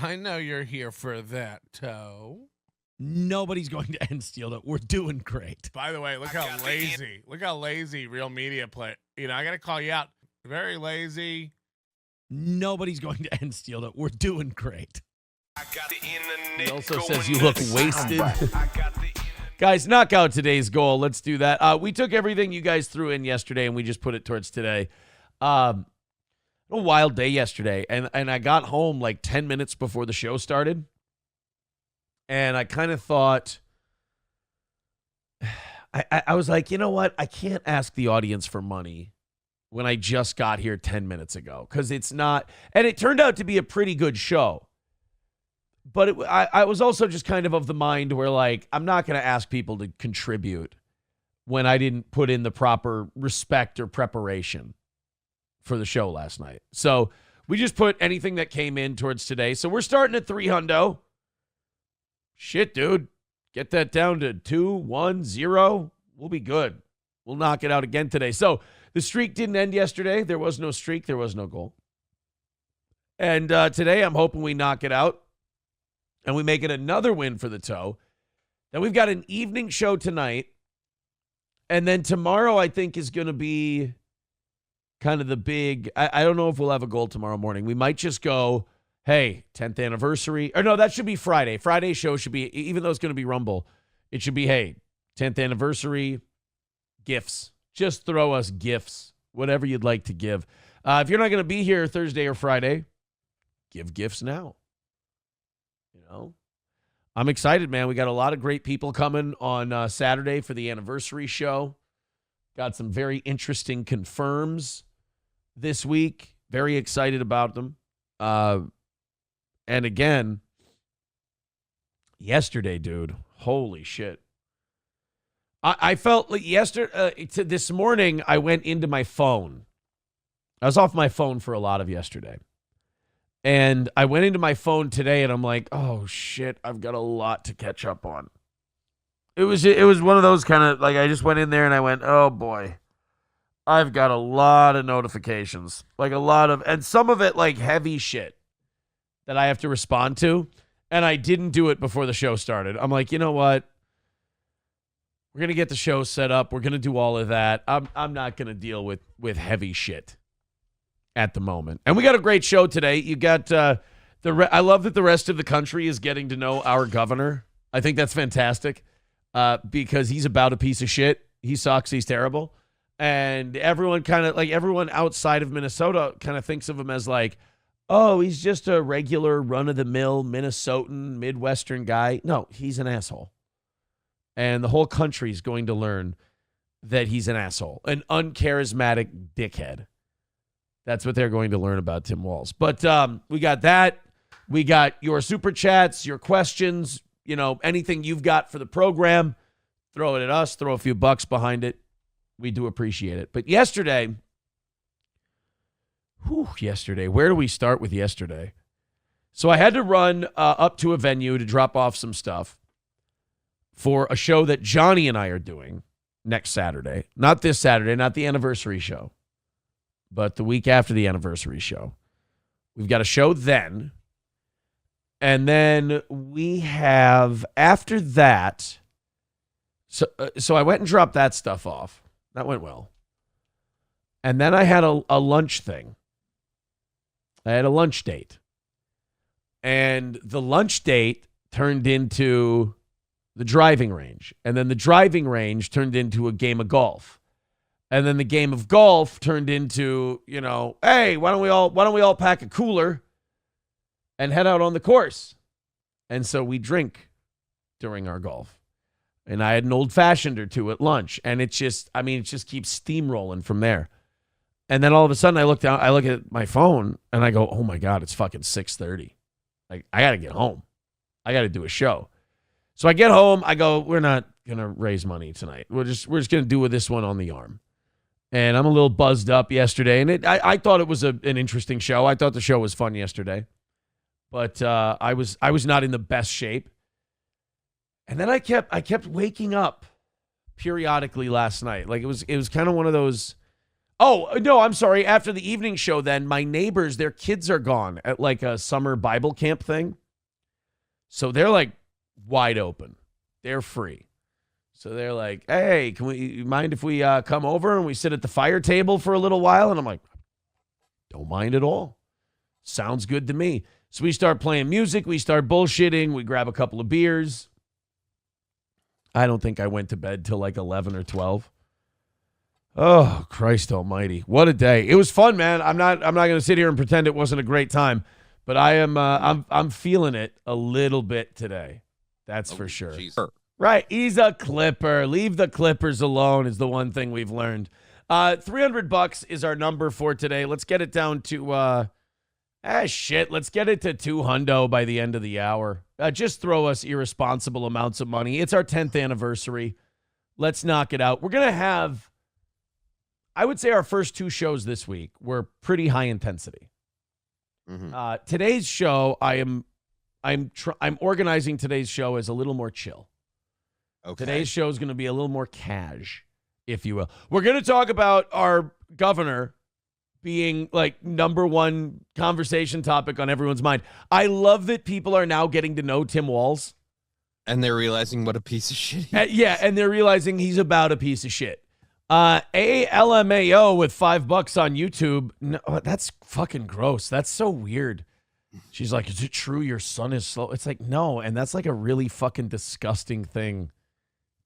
I know you're here for that, Toe. Nobody's going to end Steeled Up. We're doing great. By the way, look how lazy Real Media play. I got to call you out. Very lazy. Nobody's going to end Steeled Up. We're doing great. He also says you look wasted. Guys, knock out today's goal. Let's do that. We took everything you guys threw in yesterday, and we just put it towards today. A wild day yesterday, and I got home like 10 minutes before the show started, and I kind of thought, I was like, you know what? I can't ask the audience for money when I just got here 10 minutes ago, because it's not, and it turned out to be a pretty good show. But I was also just kind of the mind where, like, I'm not going to ask people to contribute when I didn't put in the proper respect or preparation for the show last night. So we just put anything that came in towards today. So we're starting at $300. Shit, dude. Get that down to 2, 1, 0. We'll be good. We'll knock it out again today. So the streak didn't end yesterday. There was no streak. There was no goal. And today I'm hoping we knock it out. And we make it another win for the Toe. Then we've got an evening show tonight. And then tomorrow, I think, is going to be kind of the big, I don't know if we'll have a goal tomorrow morning. We might just go, hey, 10th anniversary. Or no, that should be Friday. Friday's show should be, even though it's going to be Rumble, it should be, hey, 10th anniversary, gifts. Just throw us gifts, whatever you'd like to give. If you're not going to be here Thursday or Friday, give gifts now. I'm excited, man. We got a lot of great people coming on Saturday for the anniversary show. Got some very interesting confirms this week. Very excited about them. And again, yesterday, dude, holy shit. I felt like this morning, I went into my phone. I was off my phone for a lot of yesterday. And I went into my phone today, and I'm like, oh, shit, I've got a lot to catch up on. It was one of those kind of, like, I just went in there, and I went, oh, boy, I've got a lot of notifications. Like, a lot of, and some of it, like, heavy shit that I have to respond to. And I didn't do it before the show started. I'm like, you know what? We're going to get the show set up. We're going to do all of that. I'm not going to deal with heavy shit at the moment. And we got a great show today. You got I love that the rest of the country is getting to know our governor. I think that's fantastic because he's about a piece of shit. He sucks. He's terrible. And everyone everyone outside of Minnesota kind of thinks of him as like, oh, he's just a regular run-of-the-mill Minnesotan Midwestern guy. No, he's an asshole. And the whole country is going to learn that he's an asshole, an uncharismatic dickhead. That's what they're going to learn about Tim Walz. But we got that. We got your super chats, your questions, anything you've got for the program. Throw it at us. Throw a few bucks behind it. We do appreciate it. But yesterday, where do we start with yesterday? So I had to run up to a venue to drop off some stuff for a show that Johnny and I are doing next Saturday. Not this Saturday, not the anniversary show, but the week after the anniversary show. We've got a show then. And then we have, after that, so I went and dropped that stuff off. That went well. And then I had a lunch thing. I had a lunch date. And the lunch date turned into the driving range. And then the driving range turned into a game of golf. And then the game of golf turned into, hey, why don't we all pack a cooler and head out on the course? And so we drink during our golf. And I had an old-fashioned or two at lunch. And it just keeps steamrolling from there. And then all of a sudden I look at my phone and I go, oh my God, it's fucking 6:30. Like, I got to get home. I got to do a show. So I get home, I go, we're not going to raise money tonight. We're just going to do this one on the arm. And I'm a little buzzed up yesterday. And I thought it was an interesting show. I thought the show was fun yesterday. But I was not in the best shape. And then I kept waking up periodically last night. Like it was kind of one of those, Oh, no, I'm sorry. After the evening show, then, my neighbors, their kids are gone at like a summer Bible camp thing. So they're like wide open. They're free. So they're like, hey, you mind if we come over and we sit at the fire table for a little while? And I'm like, don't mind at all. Sounds good to me. So we start playing music. We start bullshitting. We grab a couple of beers. I don't think I went to bed till like 11 or 12. Oh, Christ almighty. What a day. It was fun, man. I'm not going to sit here and pretend it wasn't a great time, but I'm feeling it a little bit today. That's for sure. Geez. Right. He's a Clipper. Leave the Clippers alone is the one thing we've learned. $300 is our number for today. Let's get it down to let's get it to $200 by the end of the hour. Just throw us irresponsible amounts of money. It's our 10th anniversary. Let's knock it out. We're going to have, I would say our first two shows this week were pretty high intensity. Mm-hmm. Today's show, I'm organizing today's show as a little more chill. Okay. Today's show is going to be a little more cash, if you will. We're going to talk about our governor being like number one conversation topic on everyone's mind. I love that people are now getting to know Tim Walz. And they're realizing what a piece of shit he is. Yeah, and they're realizing he's about a piece of shit. ALMAO with $5 on YouTube. No, that's fucking gross. That's so weird. She's like, is it true your son is slow? It's like, no, and that's like a really fucking disgusting thing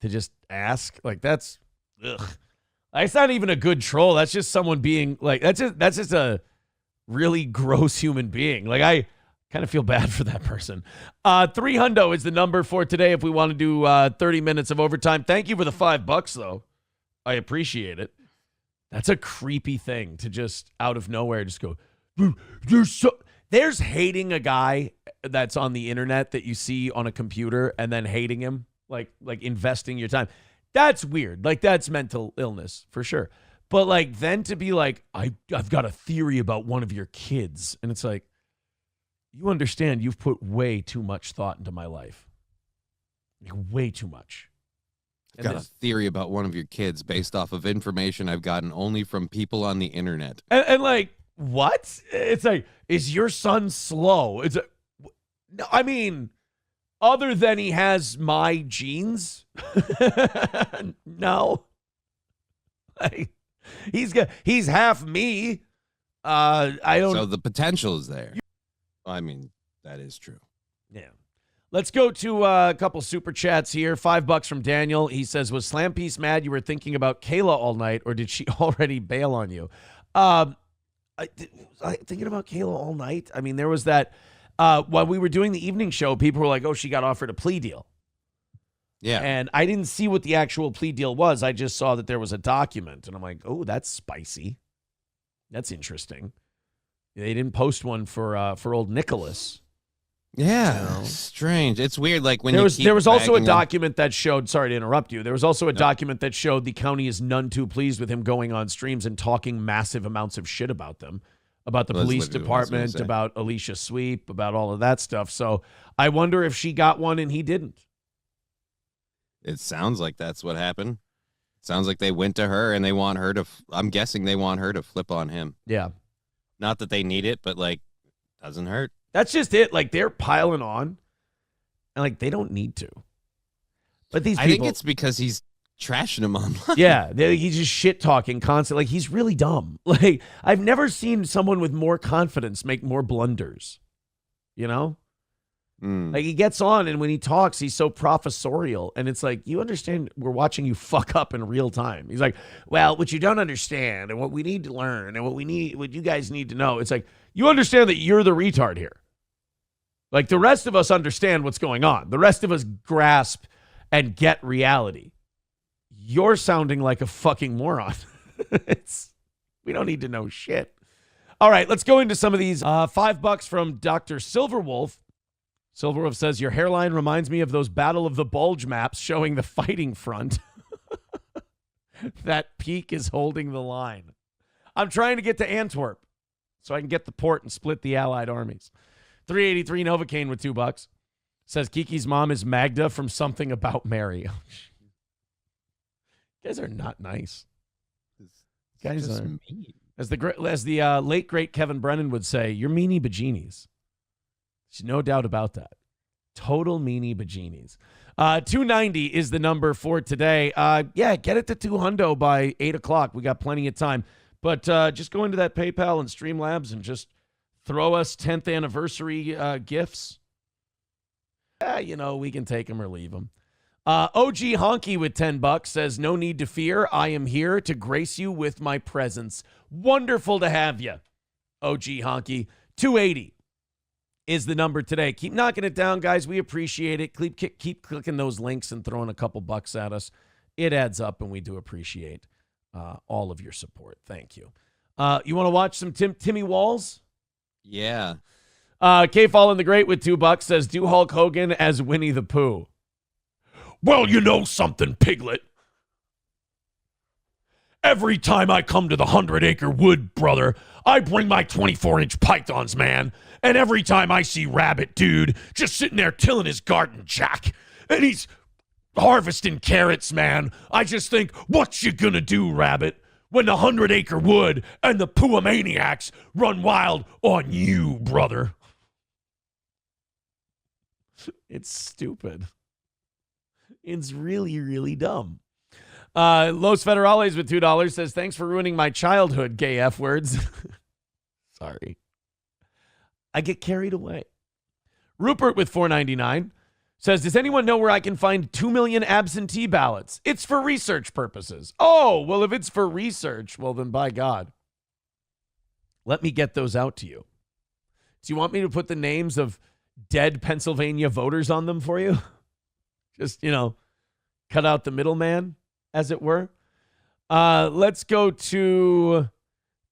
to just ask. Like, that's, ugh. Like, it's not even a good troll. That's just someone being like, that's just a really gross human being. Like, I kind of feel bad for that person. 300 is the number for today if we want to do 30 minutes of overtime. Thank you for the $5, though. I appreciate it. That's a creepy thing to just out of nowhere just go, there's hating a guy that's on the internet that you see on a computer and then hating him, like investing your time. That's weird. Like, that's mental illness for sure. But like, then to be like, I've got a theory about one of your kids. And it's like, you understand you've put way too much thought into my life. Like, way too much. I've got a theory about one of your kids based off of information I've gotten only from people on the internet. And like, what? It's like, is your son slow? It's a, no, I mean, other than he has my genes, no. Like, he's half me. I don't. So the potential is there. I mean, that is true. Yeah. Let's go to a couple super chats here. $5 from Daniel. He says, was Slam Piece mad you were thinking about Kayla all night, or did she already bail on you? I thinking about Kayla all night. I mean, there was that while we were doing the evening show, people were like, oh, she got offered a plea deal. Yeah. And I didn't see what the actual plea deal was. I just saw that there was a document, and I'm like, oh, that's spicy. That's interesting. They didn't post one for old Nicholas. Yeah, strange. It's weird. Like when there was also a him. document that showed. Sorry to interrupt you. There was also a document that showed the county is none too pleased with him going on streams and talking massive amounts of shit about them, about the police department, about Alicia Sweep, about all of that stuff. So I wonder if she got one and he didn't. It sounds like that's what happened. Sounds like they went to her and they want her to. I'm guessing they want her to flip on him. Yeah. Not that they need it, but like, doesn't hurt. That's just it. Like, they're piling on, and like they don't need to. But these people, I think it's because he's trashing him online. Yeah, he's just shit talking constantly. Like, he's really dumb. Like, I've never seen someone with more confidence make more blunders. You know, like, he gets on, and when he talks, he's so professorial, and it's like, you understand? We're watching you fuck up in real time. He's like, well, what you don't understand, and what we need to learn, and what you guys need to know. It's like, you understand that you're the retard here. Like, the rest of us understand what's going on. The rest of us grasp and get reality. You're sounding like a fucking moron. We don't need to know shit. All right, let's go into some of these. $5 from Dr. Silverwolf. Silverwolf says, your hairline reminds me of those Battle of the Bulge maps showing the fighting front. That peak is holding the line. I'm trying to get to Antwerp so I can get the port and split the Allied armies. 383 Novocaine with $2. Says Kiki's mom is Magda from Something About Mary. You guys are not nice. Guys Just are, mean. as the late great Kevin Brennan would say, you're meanie bejeenies. There's no doubt about that. Total meanie bejeenies. 290 is the number for today. Get it to 200 by 8 o'clock. We got plenty of time. But just go into that PayPal and Streamlabs and just throw us 10th anniversary gifts. We can take them or leave them. OG Honky with $10 says, no need to fear. I am here to grace you with my presence. Wonderful to have you, OG Honky. 280 is the number today. Keep knocking it down, guys. We appreciate it. Keep clicking those links and throwing a couple bucks at us. It adds up, and we do appreciate all of your support. Thank you. You want to watch some Timmy Walls? Yeah. K Fallen the Great with $2 says, do Hulk Hogan as Winnie the Pooh. Well, you know something, Piglet. Every time I come to the 100-acre wood, brother, I bring my 24-inch pythons, man. And every time I see Rabbit, dude, just sitting there tilling his garden jack, and he's harvesting carrots, man, I just think, what you gonna do, Rabbit, when the 100-acre wood and the Pooh-maniacs run wild on you, brother? It's stupid. It's really, really dumb. Los Federales with $2 says, thanks for ruining my childhood, gay F words. Sorry. I get carried away. Rupert with $4.99 says, does anyone know where I can find 2 million absentee ballots? It's for research purposes. Oh, well, if it's for research, well, then by God, let me get those out to you. Do you want me to put the names of dead Pennsylvania voters on them for you? Just, cut out the middleman, as it were. Let's go to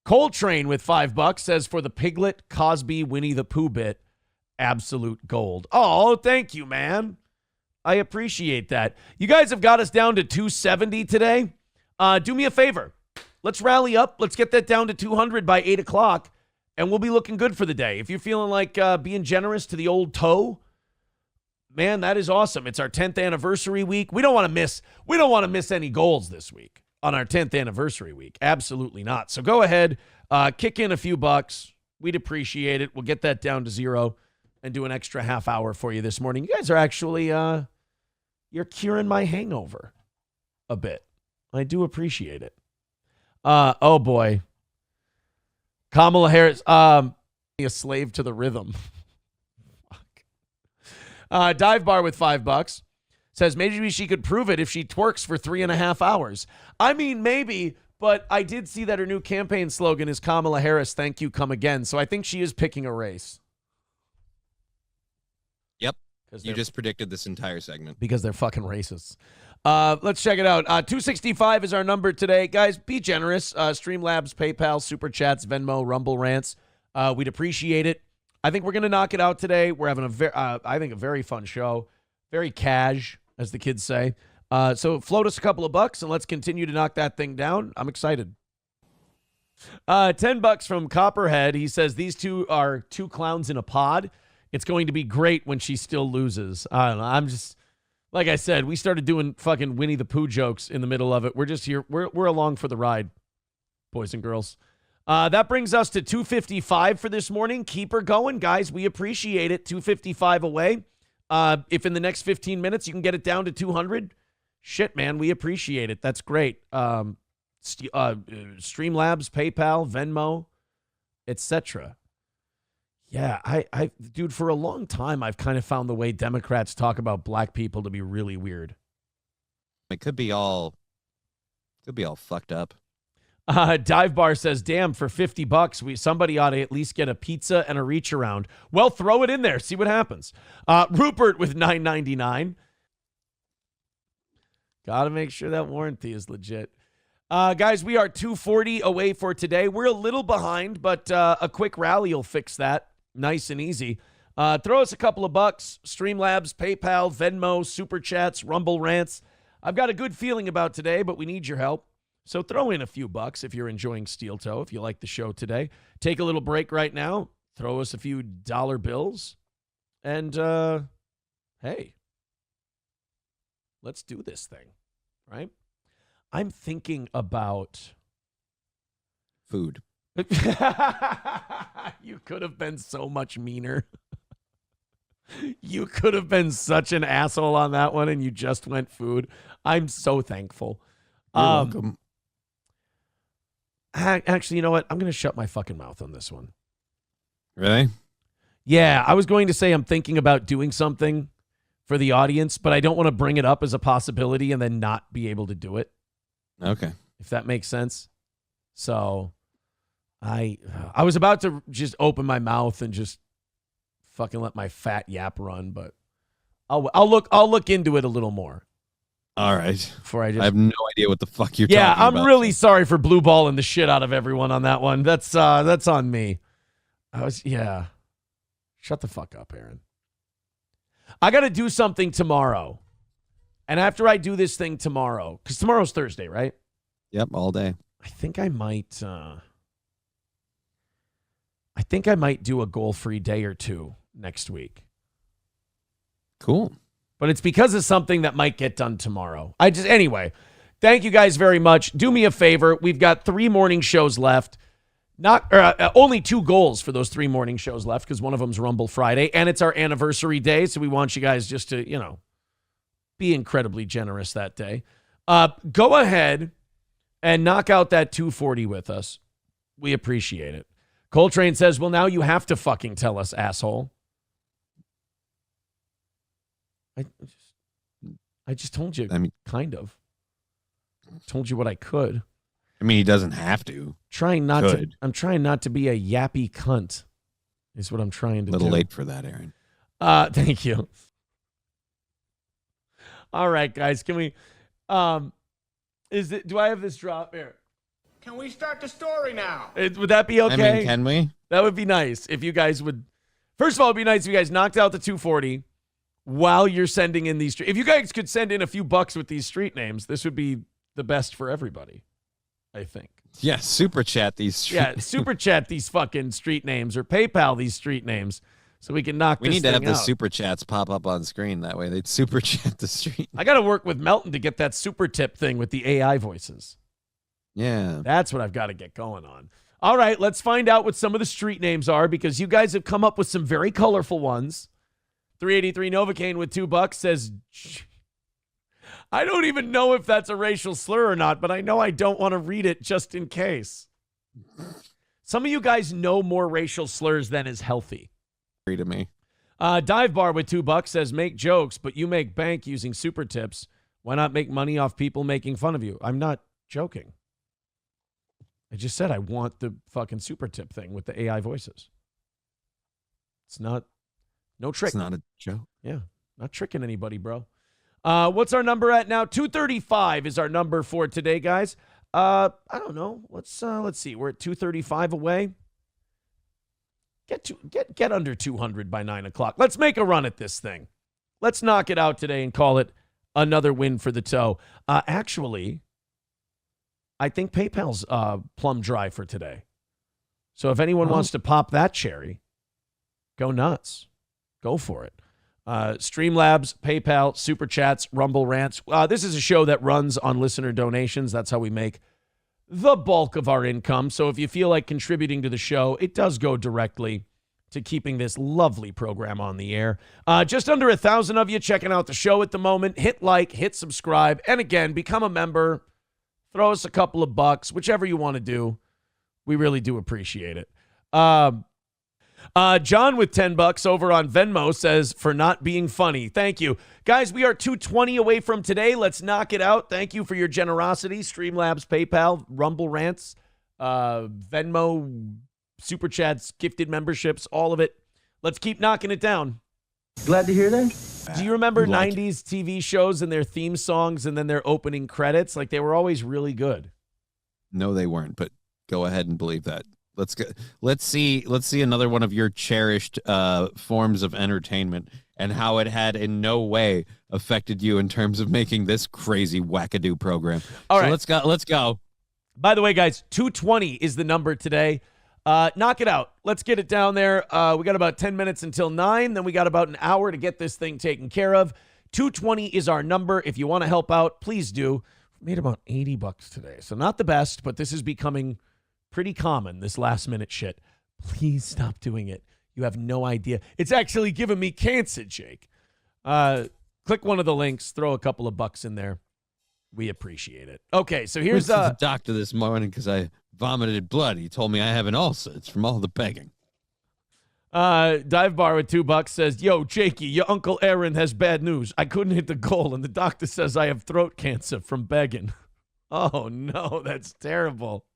Coltrane with $5 says, for the Piglet, Cosby, Winnie the Pooh bit, absolute gold. Oh, thank you, man. I appreciate that. You guys have got us down to 270 today. Do me a favor. Let's rally up. Let's get that down to 200 by 8 o'clock, and we'll be looking good for the day. If you're feeling like being generous to the old toe, man, that is awesome. It's our 10th anniversary week. We don't want to miss any goals this week on our 10th anniversary week. Absolutely not. So go ahead, kick in a few bucks. We'd appreciate it. We'll get that down to 0 and do an extra half hour for you this morning. You guys are actually, you're curing my hangover a bit. I do appreciate it. Oh boy. Kamala Harris, a slave to the rhythm. Dive Bar with $5 says, maybe she could prove it if she twerks for 3.5 hours. I mean, maybe, but I did see that her new campaign slogan is Kamala Harris, thank you, come again. So I think she is picking a race. Yep. You just predicted this entire segment. Because they're fucking racists. Let's check it out. 265 is our number today. Guys, be generous. Streamlabs, PayPal, Super Chats, Venmo, Rumble Rants. We'd appreciate it. I think we're going to knock it out today. We're having a very fun show. Very cash, as the kids say. So float us a couple of bucks and let's continue to knock that thing down. I'm excited. $10 from Copperhead. He says, these two are two clowns in a pod. It's going to be great when she still loses. I don't know. I'm just, like I said, we started doing fucking Winnie the Pooh jokes in the middle of it. We're just here. We're along for the ride, boys and girls. That brings us to 255 for this morning. Keep her going, guys. We appreciate it. 255 away. If in the next 15 minutes you can get it down to 200, shit, man, we appreciate it. That's great. Streamlabs, PayPal, Venmo, etc. Yeah, I dude, for a long time, I've kind of found the way Democrats talk about black people to be really weird. It could be all fucked up. Dive Bar says, damn, for $50, somebody ought to at least get a pizza and a reach around. Well, throw it in there. See what happens. Rupert with $9.99. Got to make sure that warranty is legit. Guys, we are 240 away for today. We're a little behind, but a quick rally will fix that. Nice and easy. Throw us a couple of bucks. Streamlabs, PayPal, Venmo, Super Chats, Rumble Rants. I've got a good feeling about today, but we need your help. So throw in a few bucks if you're enjoying Steel Toe, if you like the show today. Take a little break right now. Throw us a few dollar bills. And, hey, let's do this thing, right? I'm thinking about food. You could have been so much meaner. You could have been such an asshole on that one, and you just went food. I'm so thankful. You're welcome. Actually, you know what? I'm going to shut my fucking mouth on this one. Really? Yeah, I was going to say I'm thinking about doing something for the audience, but I don't want to bring it up as a possibility and then not be able to do it. Okay. If that makes sense. So I was about to just open my mouth and just fucking let my fat yap run, but I'll look into it a little more. All right. Before I have no idea what the fuck you're talking about. Yeah, I'm really sorry for blue balling the shit out of everyone on that one. That's on me. Shut the fuck up, Aaron. I got to do something tomorrow. And after I do this thing tomorrow, because tomorrow's Thursday, right? Yep, all day. I think I might do a goal-free day or two next week. Cool. But it's because of something that might get done tomorrow. Anyway, thank you guys very much. Do me a favor. We've got 3 morning shows left. Only 2 goals for those 3 morning shows left because one of them's Rumble Friday, and it's our anniversary day, so we want you guys just to, be incredibly generous that day. Go ahead and knock out that 240 with us. We appreciate it. Coltrane says, well, now you have to fucking tell us, asshole. I just told you, kind of. Told you what I could. I mean, he doesn't have to. I'm trying not to be a yappy cunt, is what I'm trying to do. A little late for that, Aaron. Thank you. All right, guys, can we, do I have this drop here? Can we start the story now? Would that be okay? I mean, can we? That would be nice if you guys would. First of all, it'd be nice if you guys knocked out the 240 while you're sending in these. If you guys could send in a few bucks with these street names, this would be the best for everybody, I think. Yeah, super chat these street names. Super chat these fucking street names or PayPal these street names so we can knock this thing out. We need to have the super chats pop up on screen. That way they'd super chat the street. I got to work with Melton to get that super tip thing with the AI voices. Yeah. That's what I've got to get going on. All right, let's find out what some of the street names are because you guys have come up with some very colorful ones. 383 Novocaine with $2 says, I don't even know if that's a racial slur or not, but I know I don't want to read it just in case. Some of you guys know more racial slurs than is healthy. Agree to me. Dive Bar with $2 says, make jokes, but you make bank using super tips. Why not make money off people making fun of you? I'm not joking. I just said I want the fucking super tip thing with the AI voices. It's not, no trick. It's not a joke. Yeah, not tricking anybody, bro. What's our number at now? 235 is our number for today, guys. I don't know. Let's see. We're at 235 away. Get under 200 by 9 o'clock. Let's make a run at this thing. Let's knock it out today and call it another win for the toe. Actually, I think PayPal's plumb dry for today. So if anyone wants to pop that cherry, go nuts. Go for it. Streamlabs, PayPal, Super Chats, Rumble Rants. This is a show that runs on listener donations. That's how we make the bulk of our income. So if you feel like contributing to the show, it does go directly to keeping this lovely program on the air. Just under 1,000 of you checking out the show at the moment. Hit like, hit subscribe, and again, become a member. Throw us a couple of bucks, whichever you want to do. We really do appreciate it. John with $10 over on Venmo says, for not being funny. Thank you. Guys, we are 220 away from today. Let's knock it out. Thank you for your generosity. Streamlabs, PayPal, Rumble Rants, Venmo, Super Chats, gifted memberships, all of it. Let's keep knocking it down. Glad to hear that. Do you remember 90s TV shows and their theme songs and then their opening credits? Like, they were always really good. No, they weren't, but go ahead and believe that. Let's go. Let's see another one of your cherished forms of entertainment and how it had in no way affected you in terms of making this crazy wackadoo program. All right. Let's go. By the way, guys, 220 is the number today. Knock it out. Let's get it down there. We got about 10 minutes until 9. Then we got about an hour to get this thing taken care of. 220 is our number. If you want to help out, please do. We made about $80 today. So not the best, but this is becoming pretty common, this last-minute shit. Please stop doing it. You have no idea. It's actually giving me cancer, Jake. Click one of the links. Throw a couple of bucks in there. We appreciate it. Okay, so here's Went to the doctor this morning because I vomited blood. He told me I have an ulcer. It's from all the begging. Dive Bar with $2 says, yo, Jakey, your Uncle Aaron has bad news. I couldn't hit the goal, and the doctor says I have throat cancer from begging. Oh, no, that's terrible.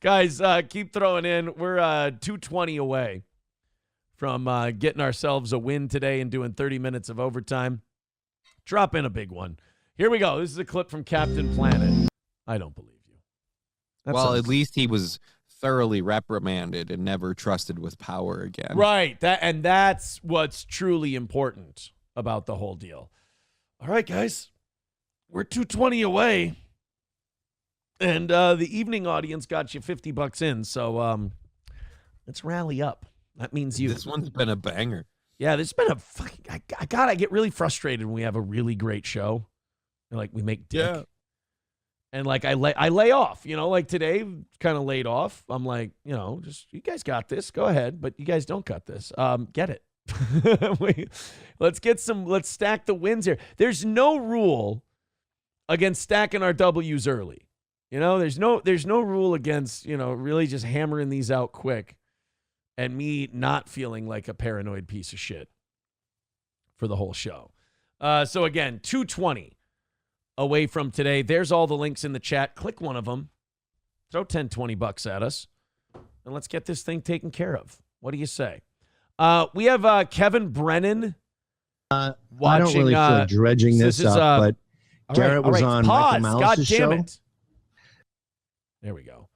Guys, keep throwing in. We're 220 away from getting ourselves a win today and doing 30 minutes of overtime. Drop in a big one. Here we go. This is a clip from Captain Planet. I don't believe you. At least he was thoroughly reprimanded and never trusted with power again. Right. That's what's truly important about the whole deal. All right, guys. We're 220 away. And the evening audience got you $50 in. So let's rally up. That means you. This one's been a banger. Yeah, this has been a fucking. I get really frustrated when we have a really great show. And, like, we make dick. Yeah. And, like, I lay off, like today, kind of laid off. I'm like, just, you guys got this. Go ahead. But you guys don't got this. Get it. Let's stack the wins here. There's no rule against stacking our W's early. There's no rule against, really just hammering these out quick and me not feeling like a paranoid piece of shit for the whole show. So, again, 220. Away from today. There's all the links in the chat. Click one of them. Throw $10-$20 at us. And let's get this thing taken care of. What do you say? We have Kevin Brennan watching. I don't really feel dredging this up, but Garrett was on Pause. Michael God Malice's damn show. it. There we go.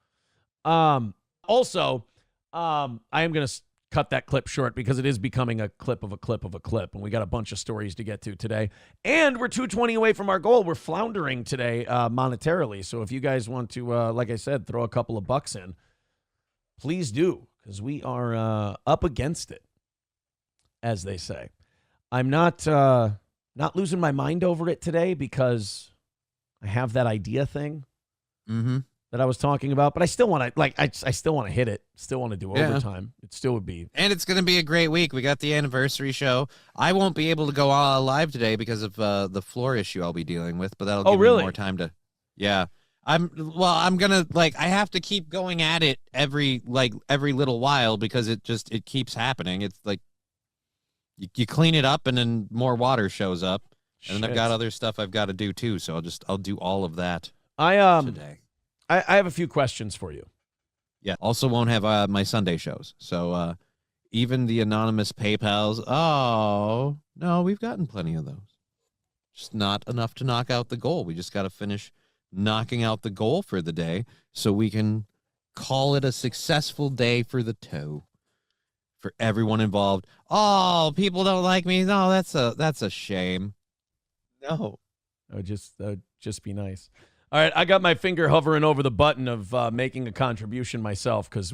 Also, I am going to cut that clip short because it is becoming a clip of a clip of a clip, and we got a bunch of stories to get to today. And we're 220 away from our goal. We're floundering today monetarily. So if you guys want to, like I said, throw a couple of bucks in, please do, because we are up against it, as they say. I'm not losing my mind over it today because I have that idea thing. Mm-hmm. That I was talking about, but I still want to, I still want to hit it. Still want to do overtime. It still would be. And it's going to be a great week. We got the anniversary show. I won't be able to go live today because of the floor issue I'll be dealing with, but that'll give me more time to. Yeah. I'm going to, I have to keep going at it every little while because it keeps happening. It's like you clean it up and then more water shows up. And then I've got other stuff I've got to do too. So I'll do all of that today. I have a few questions for you. Yeah. Also won't have my Sunday shows. So even the anonymous PayPals, oh, no, we've gotten plenty of those. Just not enough to knock out the goal. We just got to finish knocking out the goal for the day so we can call it a successful day for the toe. For everyone involved. Oh, people don't like me. No, that's a shame. No. That would just be nice. All right, I got my finger hovering over the button of making a contribution myself because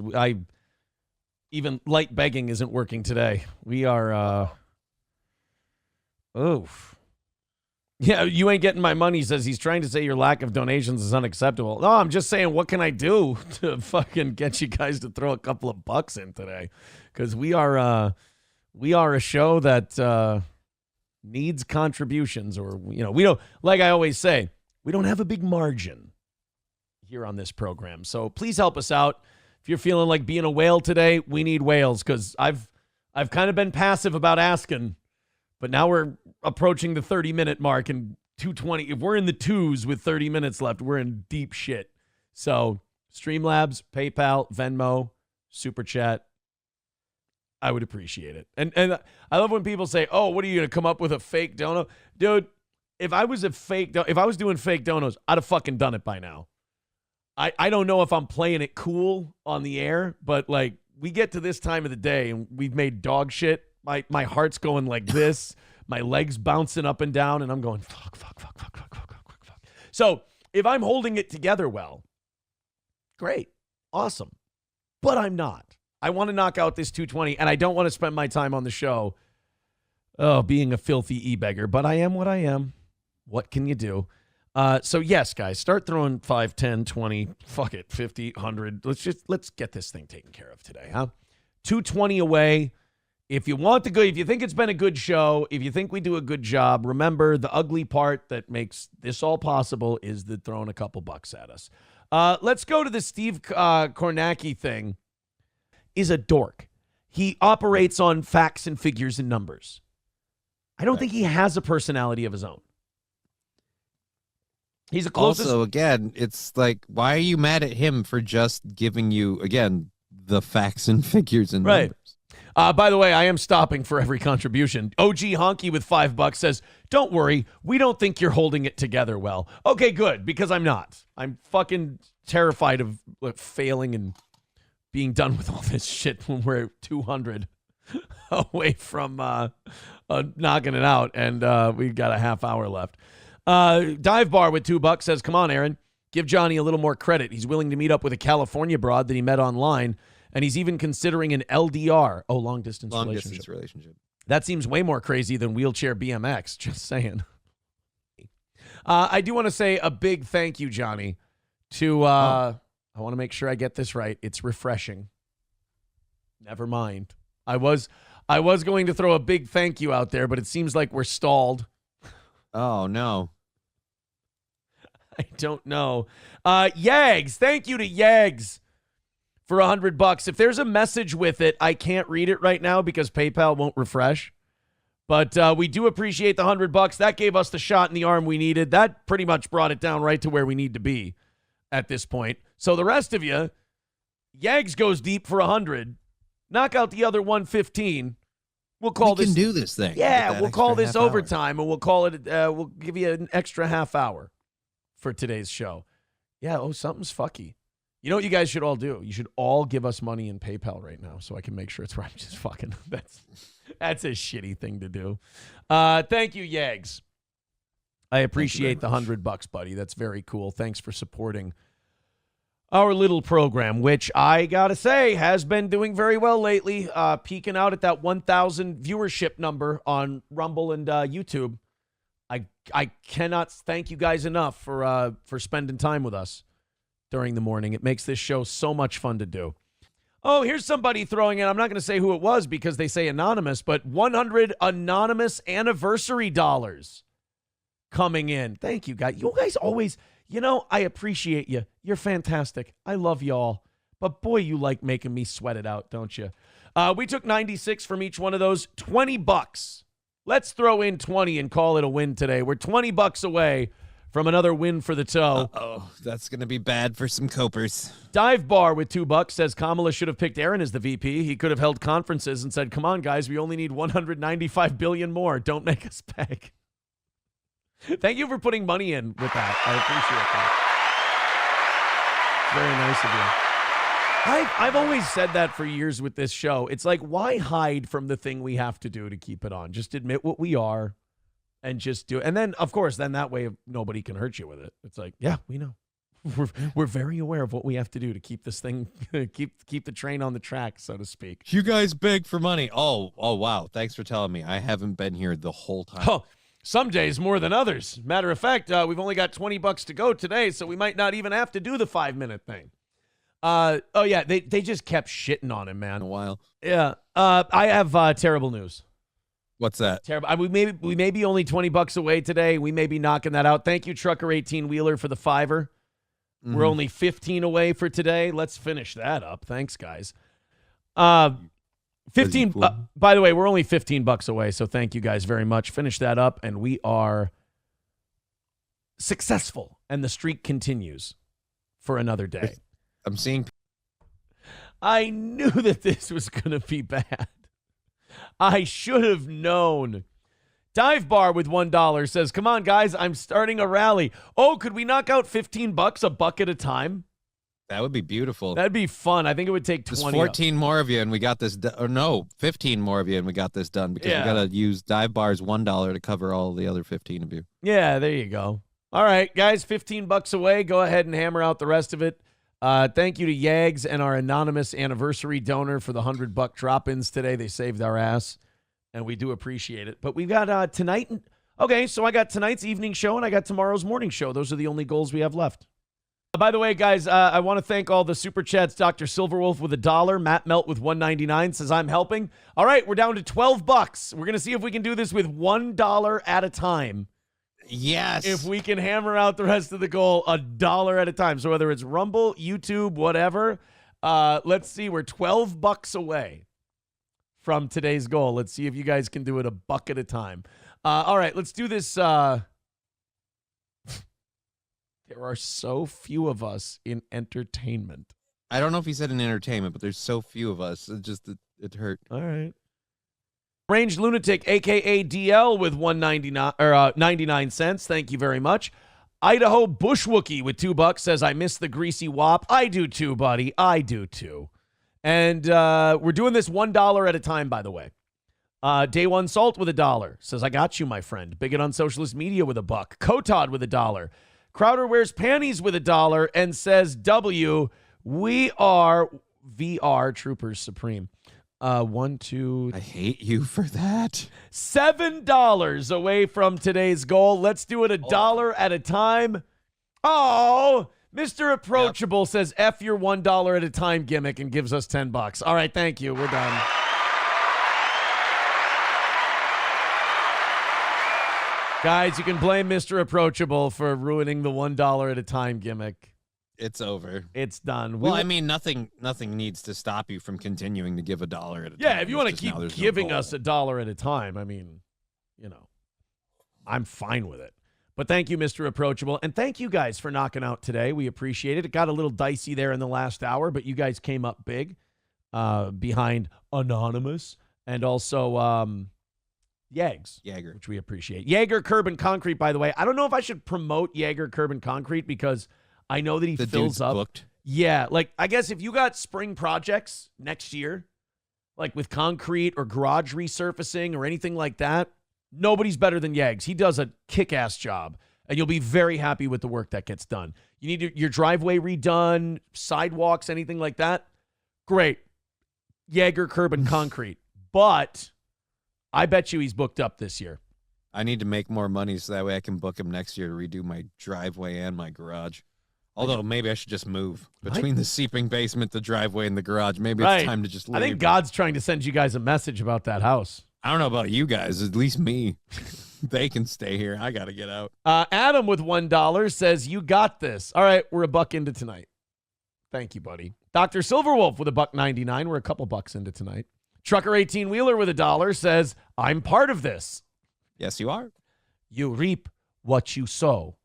even light begging isn't working today. We are, yeah, you ain't getting my money, says he's trying to say your lack of donations is unacceptable. No, I'm just saying, what can I do to fucking get you guys to throw a couple of bucks in today? Because we are a show that needs contributions, or, we don't, like I always say, we don't have a big margin here on this program. So please help us out. If you're feeling like being a whale today, we need whales because I've kind of been passive about asking, but now we're approaching the 30-minute mark and 220. If we're in the twos with 30 minutes left, we're in deep shit. So Streamlabs, PayPal, Venmo, Super Chat, I would appreciate it. And I love when people say, oh, what are you going to come up with a fake dono? Dude, if I was doing fake donos, I'd have fucking done it by now. I don't know if I'm playing it cool on the air, but we get to this time of the day and we've made dog shit. My heart's going like this, my legs bouncing up and down, and I'm going fuck. So if I'm holding it together well, great, awesome. But I'm not. I want to knock out this 220, and I don't want to spend my time on the show being a filthy e-beggar, but I am what I am. What can you do? So yes, guys, start throwing 5, 10, 20, fuck it, 50, 100. Let's get this thing taken care of today, huh? 220 away. If you think it's been a good show, if you think we do a good job, remember the ugly part that makes this all possible is the throwing a couple bucks at us. Let's go to the Steve Kornacki thing. Is a dork. He operates on facts and figures and numbers. I don't think he has a personality of his own. He's the closest. Also, again, it's like, why are you mad at him for just giving you, again, the facts and figures and numbers? By the way, I am stopping for every contribution. OG Honky with $5 says, don't worry, we don't think you're holding it together well. Okay, good, because I'm not. I'm fucking terrified of failing and being done with all this shit when we're 200 away from knocking it out, and we've got a half hour left. Dive Bar with $2 says, come on, Aaron, give Johnny a little more credit. He's willing to meet up with a California broad that he met online, and he's even considering an LDR. Oh, long-distance relationship. That seems way more crazy than wheelchair BMX, just saying. I do want to say a big thank you, Johnny, to, I want to make sure I get this right. It's refreshing. Never mind. I was going to throw a big thank you out there, but it seems like we're stalled. Oh, no. I don't know. Yags, thank you to Yags for $100. If there's a message with it, I can't read it right now because PayPal won't refresh. But we do appreciate the $100. That gave us the shot in the arm we needed. That pretty much brought it down right to where we need to be at this point. So the rest of you, Yags goes deep for 100. Knock out the other 115. We'll call this. We can do this thing. Yeah, we'll call this overtime, and we'll call it. We'll give you an extra half hour for today's show. Yeah. Oh, something's fucky. You know what you guys should all do? You should all give us money in PayPal right now, so I can make sure it's right. Just fucking. That's a shitty thing to do. Thank you, Yags. I appreciate the $100, buddy. That's very cool. Thanks for supporting our little program, which I gotta say has been doing very well lately, peaking out at that 1,000 viewership number on Rumble and YouTube. I cannot thank you guys enough for spending time with us during the morning. It makes this show so much fun to do. Oh, here's somebody throwing in, I'm not going to say who it was because they say anonymous, but 100 anonymous anniversary dollars coming in. Thank you, guys. You guys always... I appreciate you. You're fantastic. I love y'all. But boy, you like making me sweat it out, don't you? We took 96 from each one of those. $20. Let's throw in 20 and call it a win today. We're $20 away from another win for the toe. Oh, that's going to be bad for some copers. Dive Bar with $2 says Kamala should have picked Aaron as the VP. He could have held conferences and said, come on, guys, we only need 195 billion more. Don't make us beg. Thank you for putting money in with that. I appreciate that. Very nice of you. I've always said that for years with this show. It's like, why hide from the thing we have to do to keep it on? Just admit what we are and just do it. And then, of course, then that way nobody can hurt you with it. It's like, yeah, we know. We're very aware of what we have to do to keep this thing, keep the train on the track, so to speak. You guys beg for money. Oh, wow. Thanks for telling me. I haven't been here the whole time. Oh, some days more than others. Matter of fact, we've only got $20 to go today, so we might not even have to do the 5-minute thing. Oh yeah, they just kept shitting on him, man. A while. Yeah. I have terrible news. What's that? Terrible. We may be only $20 away today. We may be knocking that out. Thank you, Trucker 18 Wheeler, for the $5. Mm-hmm. We're only 15 away for today. Let's finish that up. Thanks, guys. 15. By the way, we're only $15 away, so thank you guys very much. Finish that up, and we are successful, and the streak continues for another day. I'm seeing. I knew that this was going to be bad. I should have known. Dive Bar with $1 says, "Come on, guys, I'm starting a rally. Oh, could we knock out $15 a buck at a time?" That would be beautiful. That'd be fun. I think it would take 20. Just 14 more of you and we got this or no, 15 more of you and we got this done because we got to use Dive Bar's $1 to cover all the other 15 of you. Yeah, there you go. All right, guys, $15 away. Go ahead and hammer out the rest of it. Thank you to Yags and our anonymous anniversary donor for the $100 drop-ins today. They saved our ass, and we do appreciate it. But we've got tonight Okay, so I got tonight's evening show and I got tomorrow's morning show. Those are the only goals we have left. By the way, guys, I want to thank all the super chats. Dr. Silverwolf with $1. Matt Melt with $1.99 says I'm helping. All right, we're down to $12. We're going to see if we can do this with $1 at a time. Yes. If we can hammer out the rest of the goal $1 at a time. So whether it's Rumble, YouTube, whatever, let's see. We're $12 away from today's goal. Let's see if you guys can do it $1 at a time. All right, let's do this. There are so few of us in entertainment. I don't know if he said in entertainment, but there's so few of us. It hurt. All right. Ranged Lunatic, a.k.a. DL, with $1.99 Thank you very much. Idaho Bushwookie with $2 says, I miss the greasy wop. I do too, buddy. I do too. And we're doing this $1 at a time, by the way. Day One Salt with $1 says, I got you, my friend. Bigot on Socialist Media with $1. Kotod with $1. Crowder Wears Panties with $1 and says, W, we are VR Troopers Supreme. 1, 2. I hate you for that. $7 away from today's goal. Let's do it $1 at a time. Oh, Mr. Approachable says, F your $1 at a time gimmick and gives us $10. All right, thank you. We're done. Guys, you can blame Mr. Approachable for ruining the $1 at a time gimmick. It's over. It's done. Well, I mean, nothing needs to stop you from continuing to give $1 at a time. Yeah, if you want to It's keep just giving no us $1 at a time, I mean, I'm fine with it. But thank you, Mr. Approachable. And thank you guys for knocking out today. We appreciate it. It got a little dicey there in the last hour, but you guys came up big behind Anonymous and also Jaeger, which we appreciate. Jaeger Curb and Concrete, by the way. I don't know if I should promote Jaeger Curb and Concrete because I know that he fills up. Booked. Yeah, like I guess if you got spring projects next year, like with concrete or garage resurfacing or anything like that, nobody's better than Yags. He does a kick-ass job, and you'll be very happy with the work that gets done. You need your driveway redone, sidewalks, anything like that? Great. Jaeger Curb and Concrete. But I bet you he's booked up this year. I need to make more money so that way I can book him next year to redo my driveway and my garage. Although maybe I should just move between the seeping basement, the driveway, and the garage. Maybe it's time to just leave. I think God's trying to send you guys a message about that house. I don't know about you guys. At least me. They can stay here. I got to get out. Adam with $1 says, you got this. All right, we're $1 into tonight. Thank you, buddy. Dr. Silverwolf with $1.99. We're a couple bucks into tonight. Trucker 18-wheeler with $1 says, I'm part of this. Yes, you are. You reap what you sow.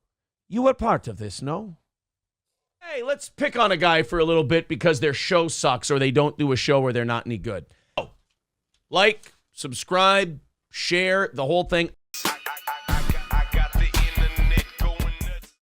You are part of this, no? Hey, let's pick on a guy for a little bit because their show sucks or they don't do a show or they're not any good. Like, subscribe, share, the whole thing.